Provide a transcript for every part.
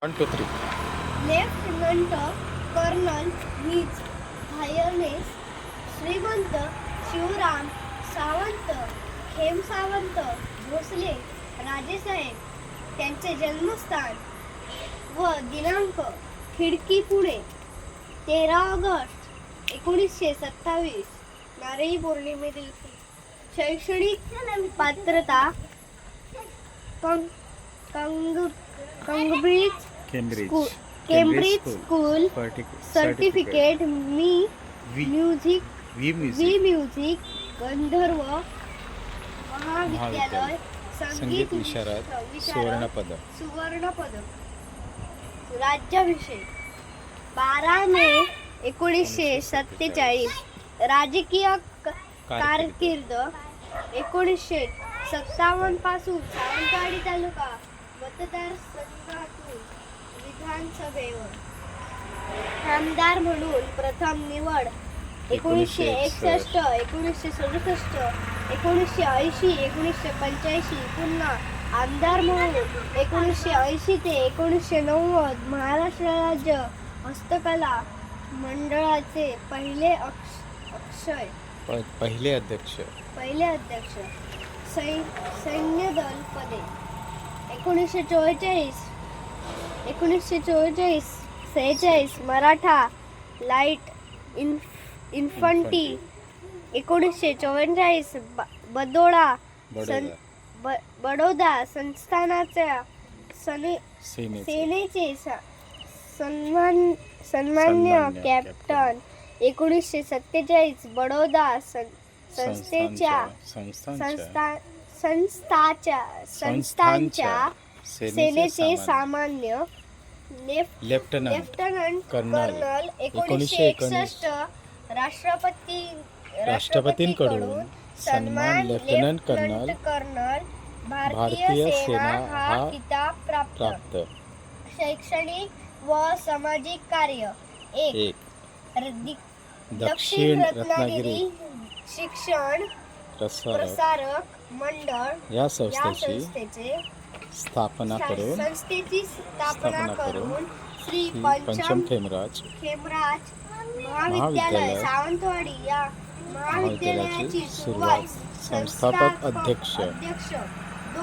1, 2, 3. Lieutenant colonel his Highness श्रीमंत शिवराम सावंत खेमसावंत भोसले राजेसाहेब त्यांचे जन्मस्थान व दिनांक खिडकी पुणे 13 ऑगस्ट 1927 नारळी पौर्णिमेतील शैक्षणिक पात्रता केम्ब्रिज स्कूल सर्टिफिकेट म्युझिक गंधर्व महाविद्यालय संगीत विशारद सुवर्ण पदक राज्याभिषेक 12 मे 1947 राजकीय कारकीर्द 1957 पासून सावंतवाडी तालुका मतदारसंघातून विधानसभेवर आमदार म्हणून प्रथम निवड 1961 1967 1980 1985 पुन्हा आमदार म्हणून 1980 ते 1990 महाराष्ट्र राज्य हस्तकला मंडळाचे पहिले अध्यक्ष सैन्य दल पदे 1946 मराठा लाईट इन्फंट्री 1944 बडोदा संस्थानाच्या सेनेचे सन्मान्य कॅप्टन 1947 बडोदा संस्थांच्या सेनेचे सामान्य लेफ्टनंट कर्नल 1961 राष्ट्रपतींकडून सन्मान लेफ्टनंट कर्नल भारतीय सेना हा किताब प्राप्त शैक्षणिक व सामाजिक कार्य 1 दक्षिण रत्नागिरी शिक्षण प्रसारक मंडळ या संस्थेची स्थापना करून श्री पंचम खेमराज महाविद्यालय सावंतवाडी या महाविद्यालयाची सुरुवात संस्थापक अध्यक्ष 2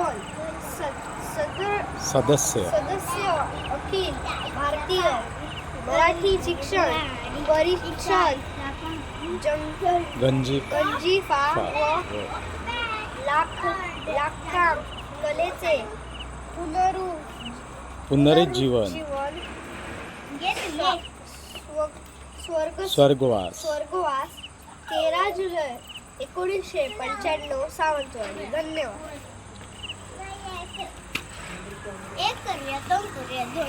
सदस्य अखिल भारतीय मराठी शिक्षण परिषद गंजिफा व लाखाम कलेचे पुनरुज्जीवन स्वर्गवास 13 जुलै 1995 सावंतवाडी. धन्यवाद. 1 करूया 2 करूया 2